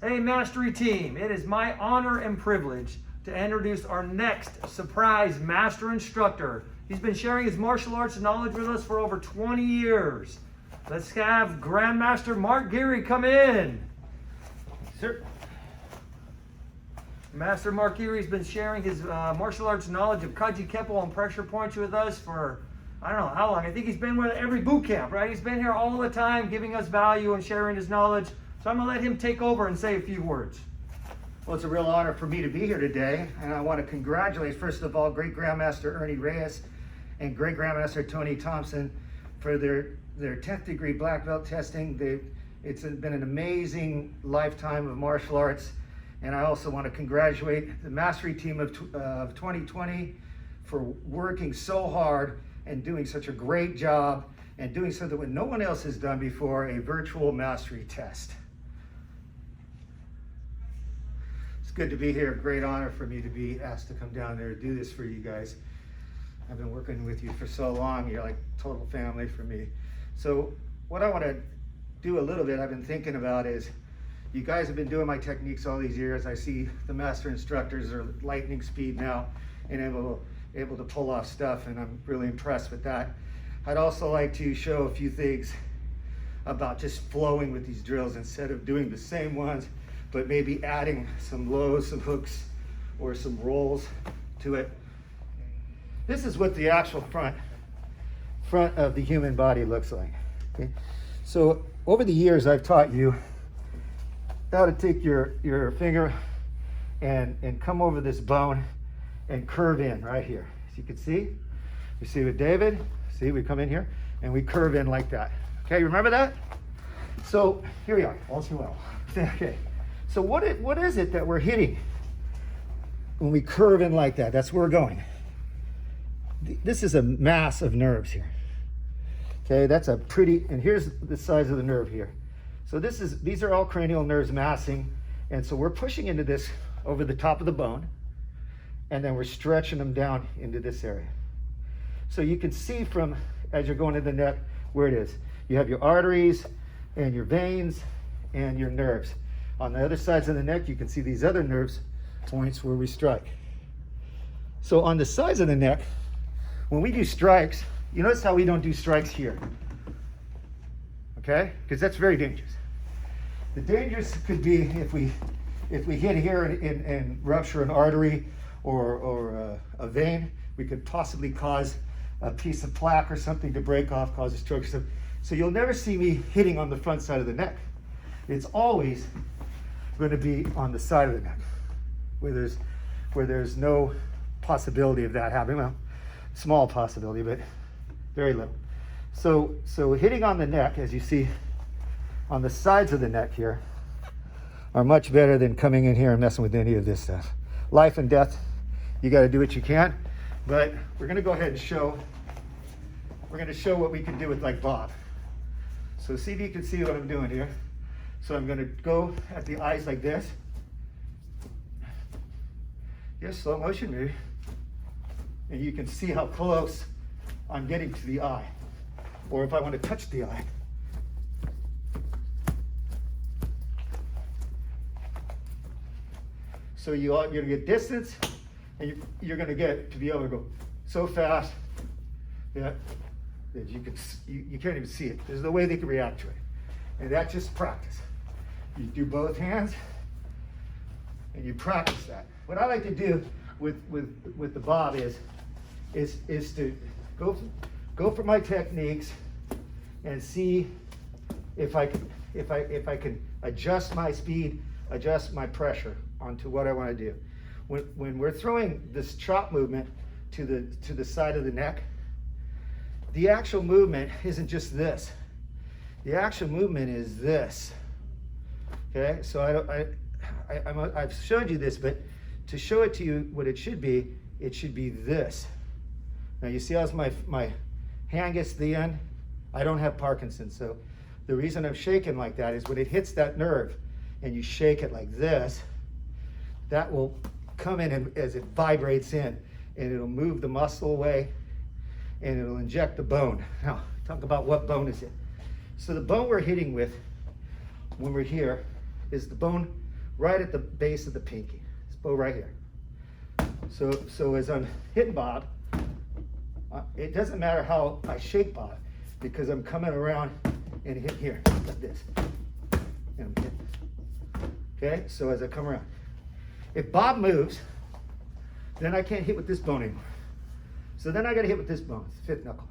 Hey, Mastery Team, it is my honor and privilege to introduce our next surprise master instructor. He's been sharing his martial arts knowledge with us for over 20 years. Let's have Grandmaster Mark Geary come in. Sir. Master Mark Geary has been sharing his martial arts knowledge of Kaji Kempo and pressure points with us for, I don't know how long. I think he's been with every boot camp, right? He's been here all the time giving us value and sharing his knowledge. So I'm going to let him take over and say a few words. Well, it's a real honor for me to be here today, and I want to congratulate, first of all, Great Grandmaster Ernie Reyes and Great Grandmaster Tony Thompson for their 10th degree black belt testing. It's been an amazing lifetime of martial arts, and I also want to congratulate the Mastery Team of 2020 for working so hard and doing such a great job and doing something that no one else has done before, a virtual mastery test. Good to be here. Great honor for me to be asked to come down there to do this for you guys. I've been working with you for so long. You're like total family for me. So what I want to do a little bit, I've been thinking about is, you guys have been doing my techniques all these years. I see the master instructors are lightning speed now and able to pull off stuff, and I'm really impressed with that. I'd also like to show a few things about just flowing with these drills instead of doing the same ones, but maybe adding some lows, some hooks, or some rolls to it. This is what the actual front of the human body looks like. Okay? So over the years, I've taught you how to take your finger and come over this bone and curve in right here. As you can see, you see with David, see we come in here and we curve in like that. Okay, remember that? So here we are, all too well. Okay. So what is it that we're hitting when we curve in like that? That's where we're going. This is a mass of nerves here. Okay, that's a pretty, and here's the size of the nerve here. So these are all cranial nerves massing, and so we're pushing into this over the top of the bone, and then we're stretching them down into this area. So you can see from, as you're going to the neck, where it is. You have your arteries and your veins and your nerves. On the other sides of the neck, you can see these other nerves points where we strike. So on the sides of the neck, when we do strikes, you notice how we don't do strikes here. Okay? Because that's very dangerous. The dangers could be if we hit here and rupture an artery or a vein, we could possibly cause a piece of plaque or something to break off, cause a stroke. So you'll never see me hitting on the front side of the neck. It's always going to be on the side of the neck, where there's no possibility of that happening. Well, small possibility, but very little. So hitting on the neck, as you see on the sides of the neck here, are much better than coming in here and messing with any of this stuff. Life and death, you got to do what you can, but we're going to go ahead and show. We're going to show what we can do with like Bob. So see if you can see what I'm doing here. So I'm going to go at the eyes like this. Yes, slow motion maybe. And you can see how close I'm getting to the eye. Or if I want to touch the eye. So you're going to get distance, and you're going to get to be able to go so fast that you can't even see it. There's no way they can react to it. And that's just practice. You do both hands, and you practice that. What I like to do with the Bob is to go for my techniques and see if I can adjust my speed, adjust my pressure onto what I want to do. When we're throwing this chop movement to the side of the neck, the actual movement isn't just this. The actual movement is this. Okay, so I've showed you this, but to show it to you what it should be this. Now you see how my hand gets to the end? I don't have Parkinson's, so the reason I'm shaking like that is when it hits that nerve and you shake it like this, that will come in and as it vibrates in, and it'll move the muscle away and it'll inject the bone. Now, talk about what bone is it. So the bone we're hitting with when we're here is the bone right at the base of the pinky. This bow right here. So as I'm hitting Bob, it doesn't matter how I shake Bob, because I'm coming around and hit here, like this. And I'm hitting. Okay, so as I come around. If Bob moves, then I can't hit with this bone anymore. So then I gotta hit with this bone, it's the fifth knuckle.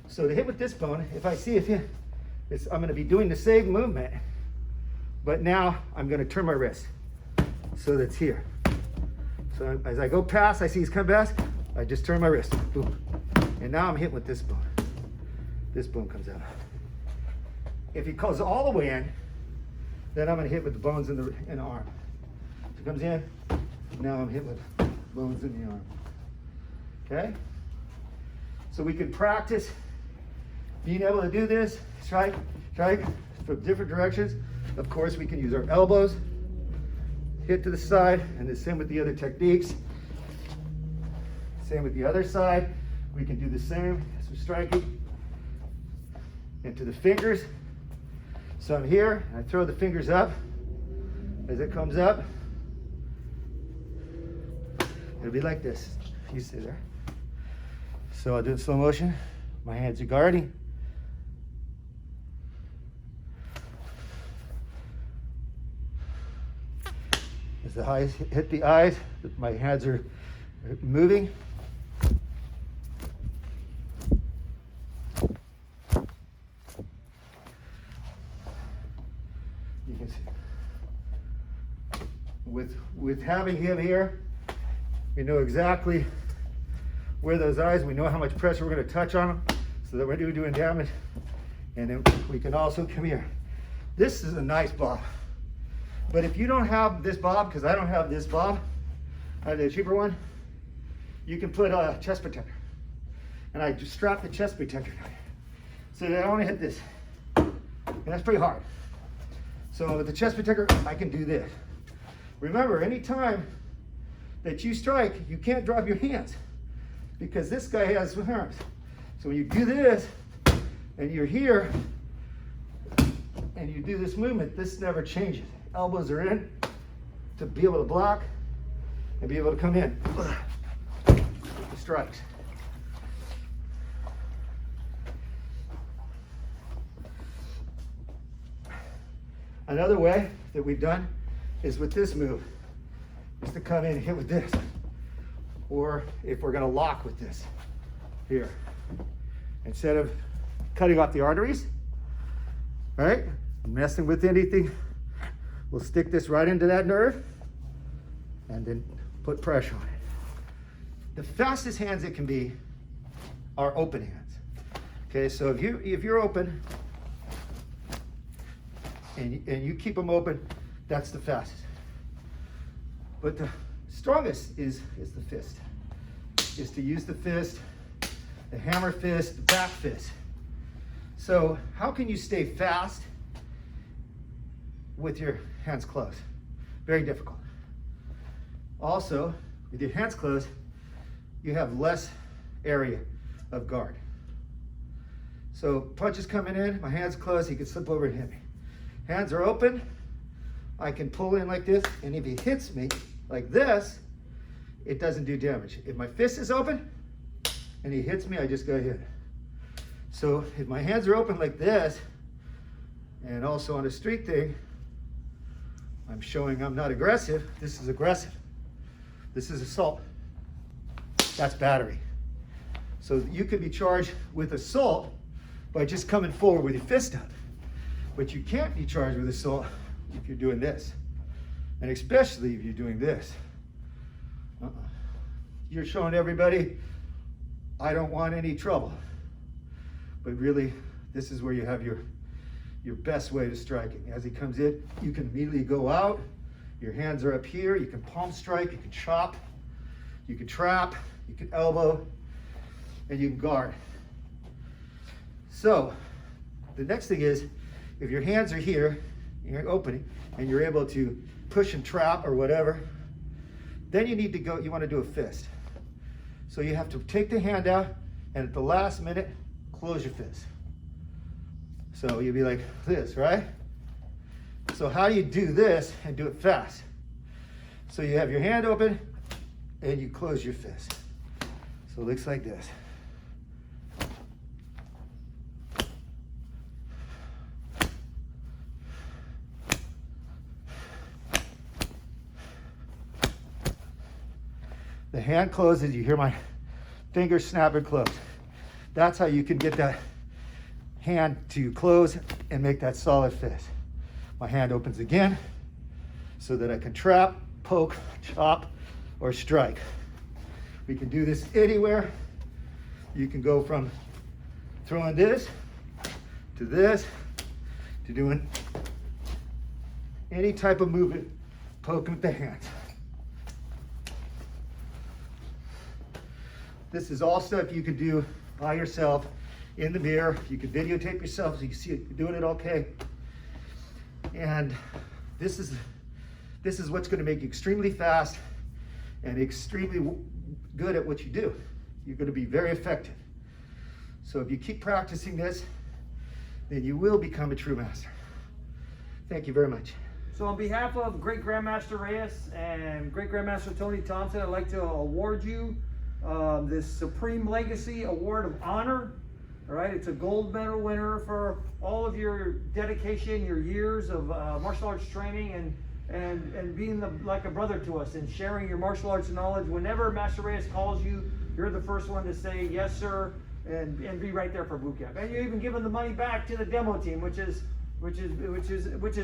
So to hit with this bone, if I see I'm gonna be doing the same movement, but now I'm gonna turn my wrist. So that's here. So as I go past, I see he's coming past, I just turn my wrist, boom. And now I'm hitting with this bone. This bone comes out. If he goes all the way in, then I'm gonna hit with the bones in the arm. If he comes in, now I'm hitting with bones in the arm. Okay? So we can practice being able to do this, strike from different directions. Of course, we can use our elbows, hit to the side, and the same with the other techniques. Same with the other side. We can do the same as we're striking. Into the fingers. So I'm here, I throw the fingers up. As it comes up, it'll be like this. You stay there. So I'll do it in slow motion. My hands are guarding. As the eyes hit the eyes, my hands are moving. You can see. With having him here, we know exactly where those eyes, we know how much pressure we're going to touch on them so that we're doing damage. And then we can also come here. This is a nice bob. But if you don't have this bob, because I don't have this bob, I have the cheaper one, you can put a chest protector. And I just strap the chest protector down. So that I want to hit this. And that's pretty hard. So with the chest protector, I can do this. Remember, anytime that you strike, you can't drop your hands because this guy has arms. So when you do this and you're here and you do this movement, this never changes. Elbows are in to be able to block and be able to come in. Strikes. Another way that we've done is with this move, is to come in and hit with this. Or if we're gonna lock with this, here. Instead of cutting off the arteries, right? Messing with anything, we'll stick this right into that nerve and then put pressure on it. The fastest hands it can be are open hands. Okay, so if you're open and you keep them open, that's the fastest. But the strongest is the fist. Is to use the fist, the hammer fist, the back fist. So how can you stay fast with your hands closed? Very difficult. Also, with your hands closed, you have less area of guard. So punches coming in, my hands closed, he can slip over and hit me. Hands are open, I can pull in like this, and if he hits me like this, it doesn't do damage. If my fist is open and he hits me, I just go hit. So if my hands are open like this, and also on a street thing, I'm showing I'm not aggressive. This is aggressive. This is assault. That's battery. So you could be charged with assault by just coming forward with your fist up. But you can't be charged with assault if you're doing this. And especially if you're doing this. You're showing everybody, I don't want any trouble. But really, this is where you have your best way to strike it. As he comes in, you can immediately go out. Your hands are up here. You can palm strike, you can chop, you can trap, you can elbow, and you can guard. So the next thing is, if your hands are here, you're opening, and you're able to push and trap or whatever, then you need to go, you want to do a fist. So you have to take the hand out, and at the last minute, close your fist. So you'll be like this, right? So how do you do this and do it fast? So you have your hand open and you close your fist. So it looks like this. The hand closes, you hear my fingers snap and close. That's how you can get that hand to close and make that solid fist. My hand opens again so that I can trap, poke, chop, or strike. We can do this anywhere. You can go from throwing this to doing any type of movement, poking with the hands. This is all stuff you can do by yourself in the mirror. You can videotape yourself so you can see it, you're doing it okay. And this is what's going to make you extremely fast and extremely good at what you do. You're going to be very effective. So if you keep practicing this, then you will become a true master. Thank you very much. So on behalf of Great Grandmaster Reyes and Great Grandmaster Tony Thompson, I'd like to award you this Supreme Legacy Award of Honor. All right, it's a gold medal winner for all of your dedication, your years of martial arts training, and being like a brother to us and sharing your martial arts knowledge. Whenever Master Reyes calls you, you're the first one to say yes, sir, and be right there for boot camp. And you're even giving the money back to the demo team, which is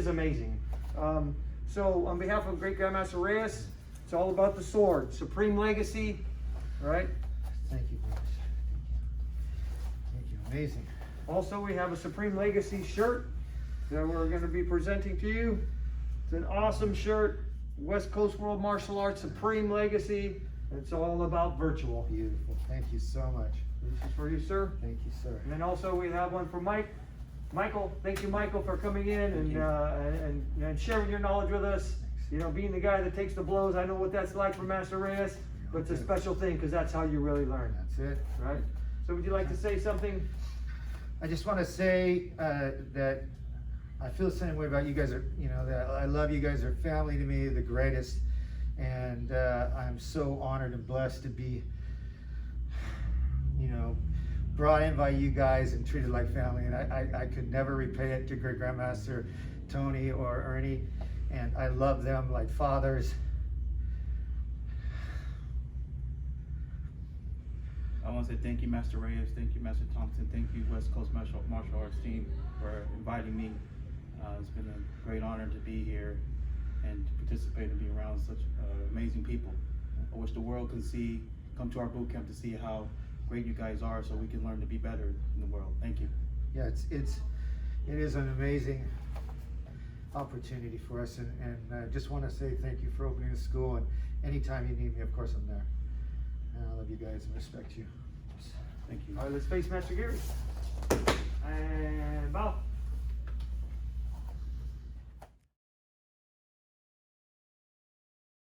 amazing. So on behalf of Great Grandmaster Reyes, it's all about the sword, Supreme Legacy. All right. Thank you, boys. Thank you. Amazing. Also, we have a Supreme Legacy shirt that we're going to be presenting to you. It's an awesome shirt, West Coast World Martial Arts Supreme Legacy. It's all about virtual. Beautiful. Thank you so much. This is for you, sir. Thank you, sir. And then also we have one for Michael. Thank you, Michael, for coming in and sharing your knowledge with us. Thanks. You know, being the guy that takes the blows. I know what that's like for Master Reyes, but it's a special thing because that's how you really learn. That's it. Right? So would you like to say something? I just want to say that I feel the same way about you guys. That I love you guys. Are family to me, the greatest, and I'm so honored and blessed to be, brought in by you guys and treated like family. And I could never repay it to Great Grandmaster Tony or Ernie, and I love them like fathers. I want to say thank you, Master Reyes. Thank you, Master Thompson. Thank you, West Coast Martial Arts team, for inviting me. It's been a great honor to be here and to participate and be around such amazing people. I wish the world could come to our boot camp to see how great you guys are, so we can learn to be better in the world. Thank you. Yeah, it is an amazing opportunity for us, and I just want to say thank you for opening the school. And anytime you need me, of course I'm there. And I love you guys and respect you. Thank you. All right, let's face Master Geary. And bow.